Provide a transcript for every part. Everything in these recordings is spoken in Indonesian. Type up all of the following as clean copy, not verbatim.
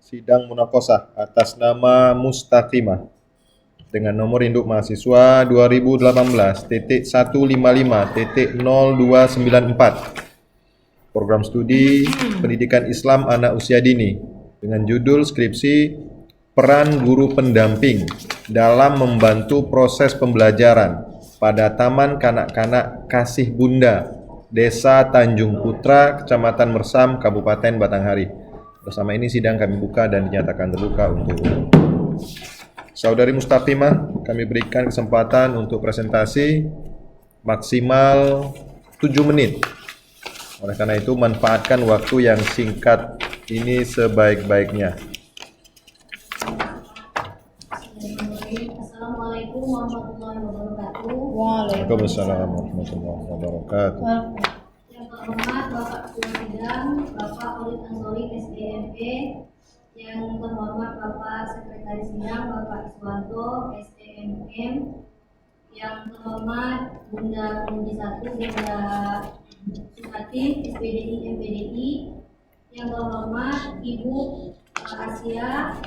sidang munaqashah atas nama Mustaqimah dengan nomor induk mahasiswa 2018.155.0294 program studi pendidikan Islam anak usia dini dengan judul skripsi peran guru pendamping dalam membantu proses pembelajaran pada Taman Kanak-kanak Kasih Bunda, Desa Tanjung Putra, Kecamatan Mersam, Kabupaten Batanghari. Bersama ini sidang kami buka dan dinyatakan terbuka untuk umum. Saudari Mustaqimah, kami berikan kesempatan untuk presentasi maksimal 7 menit. Oleh karena itu, manfaatkan waktu yang singkat ini sebaik-baiknya. Assalamualaikum warahmatullahi wabarakatuh. Waalaikumsalam warahmatullahi wabarakatuh. Yang terhormat Bapak Ketua Sidang, Bapak Khalid Ansori, SDMP. Yang terhormat Bapak Sekretaris Sidang, Bapak Iswanto, SDMM. Yang terhormat Bunda Penguji 1, Bunda Sukati, SPDI, MPDI. Yang terhormat Ibu Asia,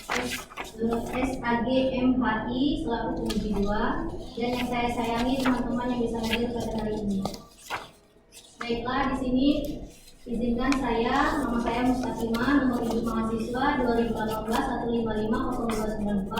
SAG MHI selaku penguji 2, dan yang saya sayangi teman-teman yang bisa hadir pada hari ini. Baiklah, di sini izinkan saya, nama saya Mustaqimah, nomor induk mahasiswa 2018-155-0294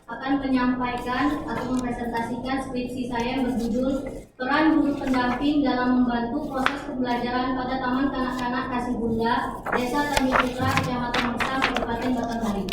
akan menyampaikan atau mempresentasikan skripsi saya yang berjudul Peran Guru Pendamping dalam Membantu Proses Pembelajaran pada Taman Kanak-kanak Kasih Bunda, Desa Tanjung Putra, Kecamatan Mersam, Kabupaten Batanghari.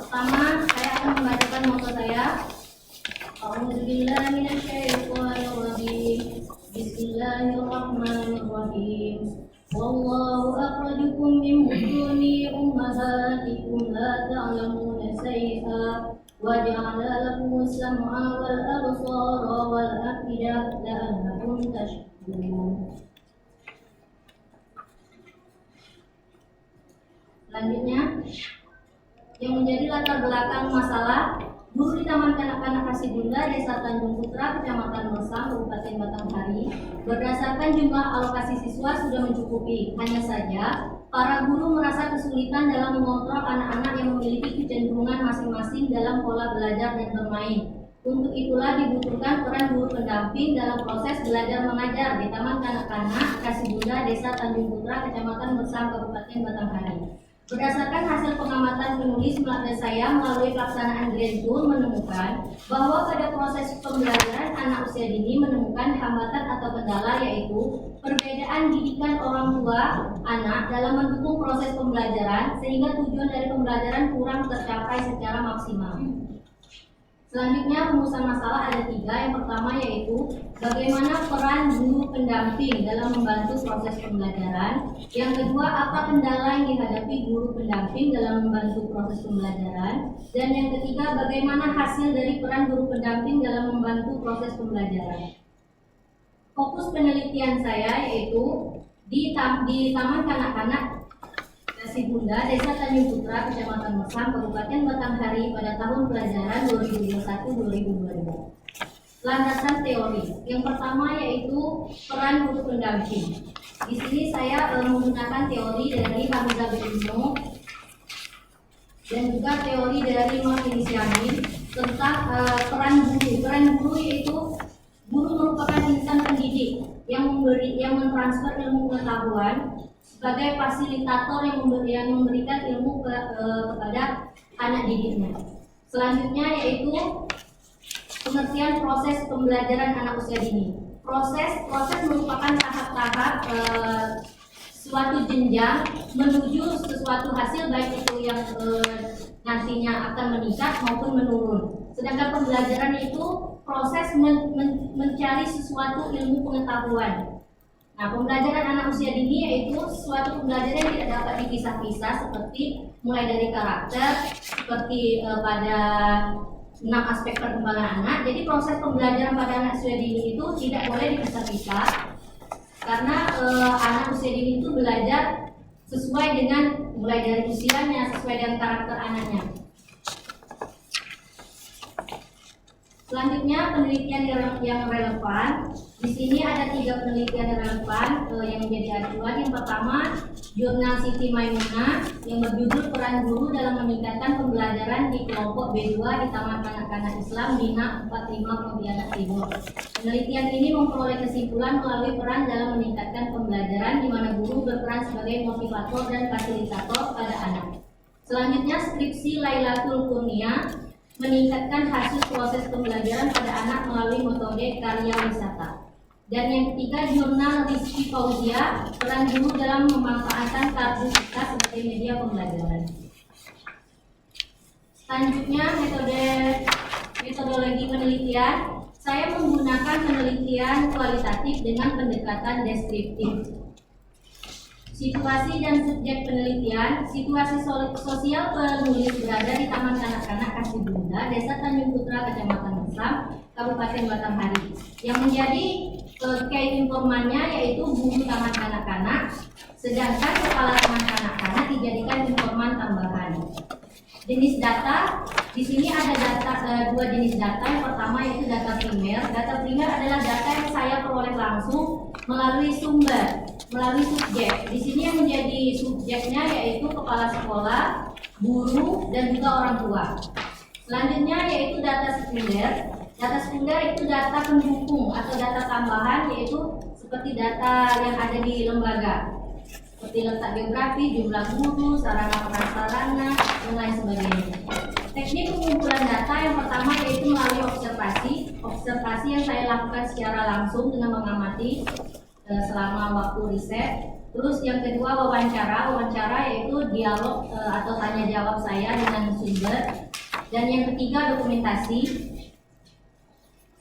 Pertama, saya akan membacakan moto saya. A'udzubillahi minasyaitonirrajim. Bismillahirrahmanirrahim. Wallahu akhrajakum min butuni ummahatikum la ta'lamuna shay'an wa ja'ala lakumus sam'a wal absara wal af'idata la'allakum tashkurun. Selanjutnya, yang menjadi latar belakang masalah guru di Taman Kanak-kanak Kasih Bunda, Desa Tanjung Putra, Kecamatan Mersam, Kabupaten Batanghari, berdasarkan jumlah alokasi siswa sudah mencukupi. Hanya saja, para guru merasa kesulitan dalam mengontrol anak-anak yang memiliki kecenderungan masing-masing dalam pola belajar dan bermain. Untuk itulah dibutuhkan peran guru pendamping dalam proses belajar mengajar di Taman Kanak-kanak Kasih Bunda, Desa Tanjung Putra, Kecamatan Mersam, Kabupaten Batanghari. Berdasarkan hasil pengamatan penulis saya melalui pelaksanaan Grand Tour menemukan bahwa pada proses pembelajaran anak usia dini menemukan hambatan atau kendala, yaitu perbedaan didikan orang tua anak dalam mendukung proses pembelajaran sehingga tujuan dari pembelajaran kurang tercapai secara maksimal. Selanjutnya, rumusan masalah ada 3. Yang pertama yaitu bagaimana peran guru pendamping dalam membantu proses pembelajaran. Yang kedua, apa kendala yang dihadapi guru pendamping dalam membantu proses pembelajaran. Dan yang ketiga, bagaimana hasil dari peran guru pendamping dalam membantu proses pembelajaran. Fokus penelitian saya yaitu di Taman Kanak-kanak Kasih Bunda, Desa Tanjung Putra, Kecamatan Mersam, Kabupaten Batanghari pada tahun pelajaran 2021-2022. Landasan teori. Yang pertama yaitu peran guru pendamping. Di sini saya menggunakan teori dari Hamzah Benno dan juga teori dari Martin Siamin tentang peran guru. Peran guru yaitu guru merupakan insan pendidik yang mentransfer ilmu pengetahuan sebagai fasilitator yang memberikan ilmu kepada anak didiknya. Selanjutnya yaitu pengertian proses pembelajaran anak usia dini. Proses merupakan tahap-tahap suatu jenjang menuju sesuatu hasil, baik itu yang nantinya akan meningkat maupun menurun. Sedangkan pembelajaran itu proses mencari sesuatu ilmu pengetahuan. Nah, pembelajaran anak usia dini yaitu suatu pembelajaran yang tidak dapat dipisah-pisah, seperti mulai dari karakter, seperti pada 6 aspek perkembangan anak. Jadi proses pembelajaran pada anak usia dini itu tidak boleh dipisah-pisah, karena anak usia dini itu belajar sesuai dengan mulai dari usianya, sesuai dengan karakter anaknya. Selanjutnya, penelitian yang relevan. Di sini ada 3 penelitian yang relevan yang menjadi acuan. Yang pertama jurnal Siti Maimunah yang berjudul Peran Guru dalam Meningkatkan Pembelajaran di Kelompok B2 di Taman Kanak-Kanak Islam Bina 45 Pontianak Timur. Penelitian ini memperoleh kesimpulan melalui peran dalam meningkatkan pembelajaran di mana guru berperan sebagai motivator dan fasilitator pada anak. Selanjutnya skripsi Lailatul Kurnia meningkatkan hasil proses pembelajaran pada anak melalui metode karya wisata. Dan yang ketiga, jurnal Rizky Fauzia, peran guru dalam memanfaatkan kartu kita sebagai media pembelajaran. Selanjutnya, metodologi penelitian. Saya menggunakan penelitian kualitatif dengan pendekatan deskriptif. Situasi dan subjek penelitian. Situasi sosial penulis berada di Taman Kanak-Kanak Kasih Bunda, Desa Tanjung Putra, Kecamatan Mesam, Kabupaten Batanghari. Yang menjadi key informannya yaitu guru Taman Kanak-Kanak, sedangkan kepala Taman Kanak-Kanak dijadikan informan tambahan. Jenis data, di sini ada dua jenis data. Yang pertama yaitu data primer. Data primer adalah data yang saya peroleh langsung melalui sumber, melalui subjek. Di sini yang menjadi subjeknya yaitu kepala sekolah, guru, dan juga orang tua. Selanjutnya yaitu data sekunder. Data sekunder itu data pendukung atau data tambahan, yaitu seperti data yang ada di lembaga, seperti letak geografi, jumlah guru, sarana prasarana, dan lain sebagainya. Teknik pengumpulan data yang pertama yaitu melalui observasi yang saya lakukan secara langsung dengan mengamati selama waktu riset. Terus yang kedua wawancara yaitu dialog atau tanya jawab saya dengan sumber. Dan yang ketiga dokumentasi.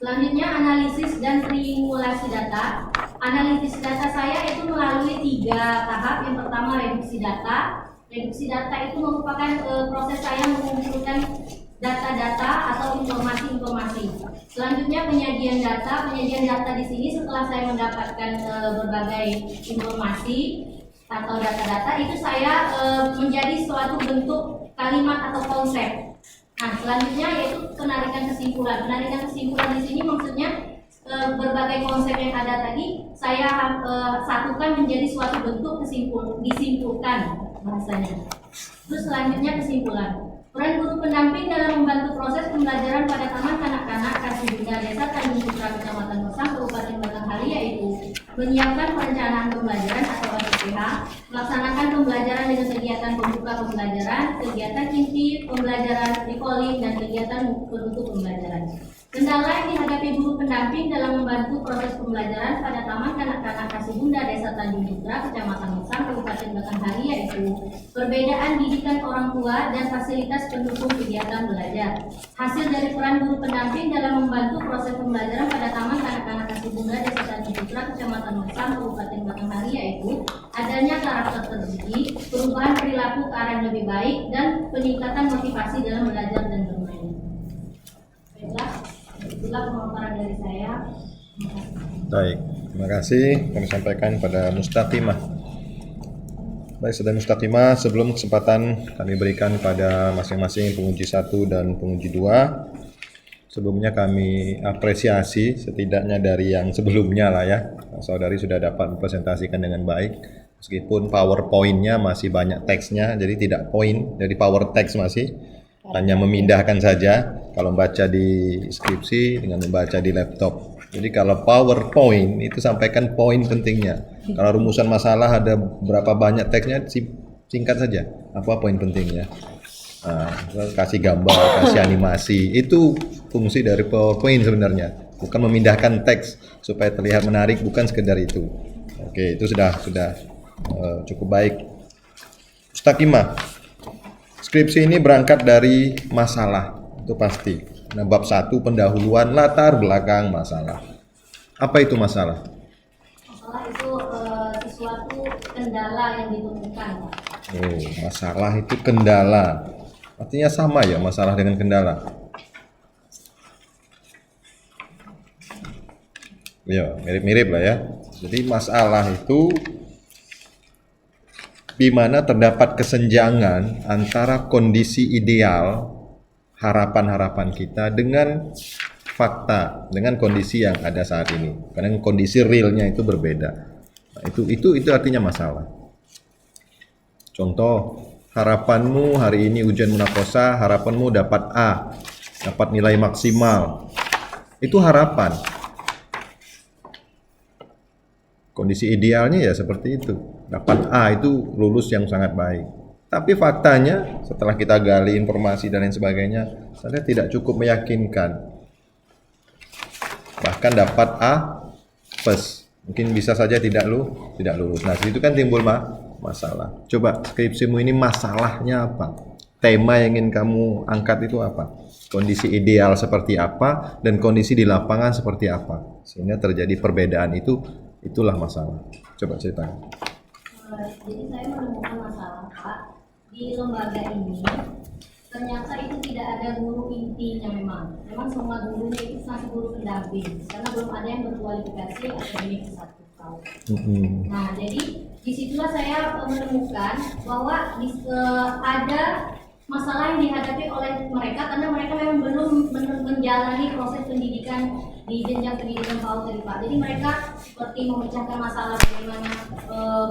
Selanjutnya analisis dan triangulasi data. Analisis data saya itu melalui 3 tahap. Yang pertama reduksi data. Reduksi data itu merupakan proses saya mengumpulkan data-data atau informasi-informasi. Selanjutnya penyajian data. Penyajian data di sini setelah saya mendapatkan berbagai informasi atau data-data itu saya menjadi suatu bentuk kalimat atau konsep. Nah, selanjutnya yaitu penarikan kesimpulan. Penarikan kesimpulan di sini maksudnya berbagai konsep yang ada tadi saya satukan menjadi suatu bentuk disimpulkan bahasanya. Terus selanjutnya kesimpulan. Peran guru pendamping dalam membantu proses pembelajaran pada Taman Kanak-Kanak Kasih Bunda Desa Tanjung Putra Kecamatan Mesam Kabupaten Batanghari yaitu menyiapkan perencanaan pembelajaran atau PPH, melaksanakan pembelajaran dengan kegiatan pembuka pembelajaran, kegiatan inti pembelajaran recalling, dan kegiatan penutup pembelajaran. Kendala yang dihadapi guru pendamping dalam membantu proses pembelajaran pada Taman Kanak-Kanak Kasih Bunda Desa Tanjung Putra Kecamatan Mesam Kabupaten Batanghari yaitu perbedaan didikan orang tua dan fasilitas pendukung kegiatan belajar. Hasil dari peran guru pendamping dalam membantu proses pembelajaran pada Taman Kanak-Kanak Kasih Bunda Desa Tanjung Putra Kecamatan Mesam Kabupaten Batanghari yaitu adanya karakter terdidik, perubahan perilaku ke arah yang lebih baik, dan peningkatan motivasi dalam belajar dan bermain. Baiklah, itulah pemaparan dari saya. Baik, terima kasih kami sampaikan pada Mustaqimah. Baik, Saudara Mustaqimah, sebelum kesempatan kami berikan pada masing-masing penguji 1 dan penguji 2, sebelumnya kami apresiasi setidaknya dari yang sebelumnya lah ya. Saudari sudah dapat mempresentasikan dengan baik, meskipun PowerPoint-nya masih banyak teksnya, jadi tidak poin, jadi power text masih. Hanya memindahkan saja kalau membaca di skripsi dengan membaca di laptop. Jadi kalau PowerPoint itu sampaikan poin pentingnya. Kalau rumusan masalah ada berapa banyak teksnya, singkat saja. Apa poin pentingnya? Nah, kasih gambar, kasih animasi. Itu fungsi dari PowerPoint sebenarnya. Bukan memindahkan teks supaya terlihat menarik, bukan sekedar itu. Oke, itu sudah cukup baik. Mustaqimah. Skripsi ini berangkat dari masalah, itu pasti. Nah, bab 1 pendahuluan latar belakang masalah. Apa itu masalah? Masalah itu sesuatu kendala yang ditemukan. Oh, masalah itu kendala. Artinya sama ya masalah dengan kendala. Ya, mirip-mirip lah ya. Jadi masalah itu di mana terdapat kesenjangan antara kondisi ideal, harapan-harapan kita dengan fakta, dengan kondisi yang ada saat ini. Karena kondisi realnya itu berbeda. Nah, itu artinya masalah. Contoh, harapanmu hari ini ujian munakosa, harapanmu dapat A, dapat nilai maksimal. Itu harapan. Kondisi idealnya ya seperti itu. Dapat A itu lulus yang sangat baik. Tapi faktanya setelah kita gali informasi dan lain sebagainya, saya tidak cukup meyakinkan. Bahkan dapat A plus, mungkin bisa saja tidak lulus. Nah, itu kan timbul masalah. Coba skripsimu ini masalahnya apa? Tema yang ingin kamu angkat itu apa? Kondisi ideal seperti apa dan kondisi di lapangan seperti apa? Sehingga terjadi perbedaan itulah masalah. Coba ceritakan. Jadi saya menemukan masalah, Pak, di lembaga ini ternyata itu tidak ada guru intinya memang semua gurunya itu masih guru pendamping karena belum ada yang berkualifikasi akademik S1 tahun. Nah, jadi disitulah saya menemukan bahwa ada masalah yang dihadapi oleh mereka karena mereka memang belum menjalani proses pendidikan di jenjang pendidikan PAUD tadi, Pak. Jadi mereka seperti memecahkan masalah bagaimana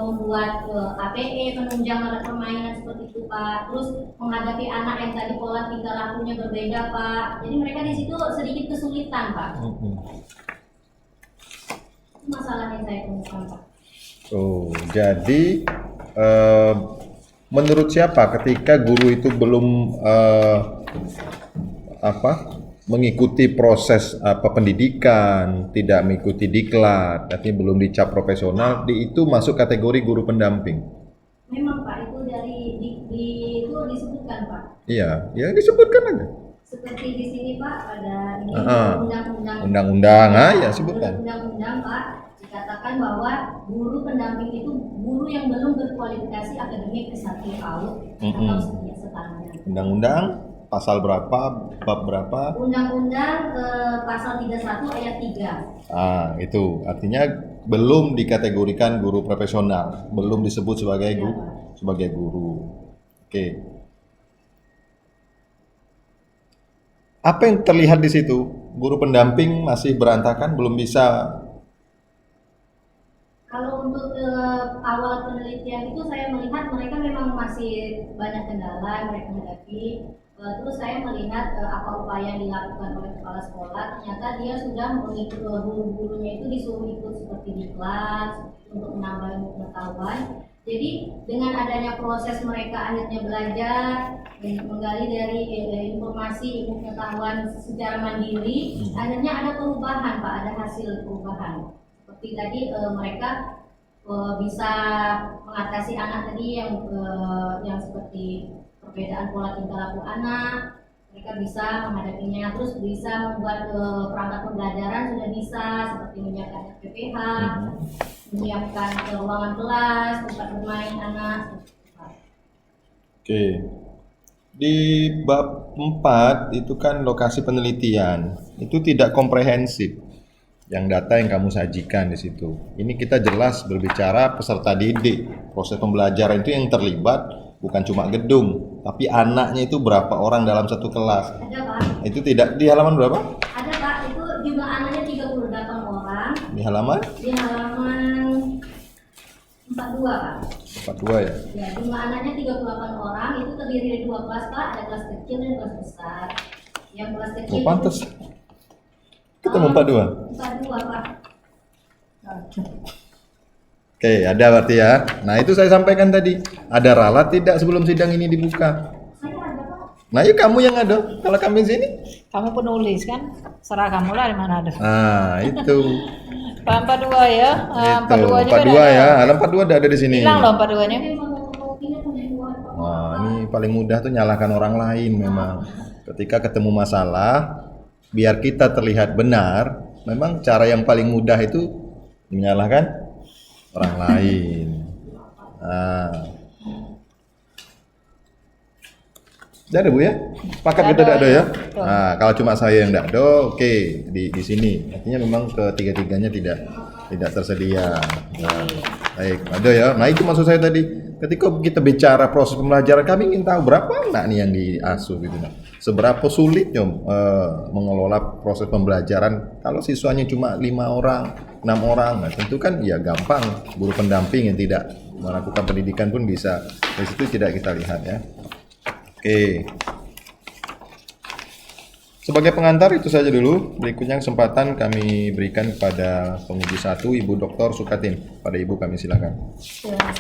membuat APE, penunjang alat permainan seperti itu, Pak. Terus menghadapi anak yang tadi pola tingkah lakunya berbeda, Pak. Jadi mereka di situ sedikit kesulitan, Pak. Itu masalah yang saya temukan, Pak. Oh, jadi menurut siapa ketika guru itu belum mengikuti proses pendidikan, tidak mengikuti diklat, artinya belum dicap profesional, itu masuk kategori guru pendamping? Memang, Pak, itu itu disebutkan, Pak. Iya, ya disebutkan aja. Seperti di sini, Pak, ada ini undang-undang, ya sebutkan. Undang-undang, Pak, dikatakan bahwa guru pendamping itu guru yang belum berkualifikasi akademik S1 PAUD atau setaranya. Undang-undang pasal berapa, bab berapa? Undang-undang pasal 31 ayat 3. Itu artinya belum dikategorikan guru profesional, belum disebut sebagai guru. Oke. Apa yang terlihat di situ? Guru pendamping masih berantakan, belum bisa. Kalau untuk awal penelitian itu saya melihat mereka memang masih banyak kendala mereka hadapi. Terus saya melihat apa upaya yang dilakukan oleh kepala sekolah, ternyata dia sudah mengikuti guru-gurunya itu disuruh ikut seperti di kelas untuk menambah pengetahuan. Jadi dengan adanya proses mereka akhirnya belajar menggali dari informasi ilmu pengetahuan secara mandiri, akhirnya ada perubahan, Pak, ada hasil perubahan. Seperti tadi mereka bisa mengatasi anak tadi yang seperti perbedaan pola tingkah laku anak, mereka bisa menghadapinya, terus bisa membuat perangkat pembelajaran sudah bisa seperti menyiapkan PPH, menyiapkan ruangan kelas, tempat bermain anak. Oke. Di bab 4 itu kan lokasi penelitian, itu tidak komprehensif. Yang data yang kamu sajikan di situ. Ini kita jelas berbicara peserta didik, proses pembelajaran itu yang terlibat bukan cuma gedung, tapi anaknya itu berapa orang dalam satu kelas. Ada, Pak. Itu tidak di halaman berapa? Ada, Pak. Itu jumlah anaknya 38 orang. Di halaman? Di halaman 42, Pak. 42 ya? Ya, jumlah anaknya 38 orang, itu terdiri dari 2 kelas, Pak. Ada kelas kecil dan kelas besar. Yang kelas kecil pantas. Ketemu 42? 42, Pak. Oke, ada berarti ya. Nah, itu saya sampaikan tadi. Ada ralat tidak sebelum sidang ini dibuka? Saya ada, Pak. Nah, ya kamu yang ada. Kalau kami sini? Kamu penulis kan? Serah kamu lah di mana ada. Nah, itu. 42 ya. Itu. 42 ya. Halaman 42 ada di sini. Hilang loh 42-nya. Wah, ini paling mudah tuh nyalahkan orang lain memang. Ketika ketemu masalah, biar kita terlihat benar, memang cara yang paling mudah itu menyalahkan orang lain. Udah ada Bu ya? Sepakat kita tidak ada ya? Nah, kalau cuma saya yang tidak ada, oke, di sini. Artinya memang ketiga-tiganya tidak tersedia. Nah, baik, ada ya. Nah, itu maksud saya tadi. Ketika kita bicara proses pembelajaran, kami ingin tahu berapa anak nih yang diasuh gitu. Nah, seberapa sulitnya mengelola proses pembelajaran kalau siswanya cuma 5 orang, 6 orang. Nah, tentu kan ya gampang guru pendamping yang tidak melakukan pendidikan pun bisa. Dari situ tidak kita lihat ya. Oke. Sebagai pengantar itu saja dulu. Berikutnya kesempatan kami berikan kepada penguji 1, Ibu Dr. Sukatin. Pada Ibu kami silakan. Terima kasih.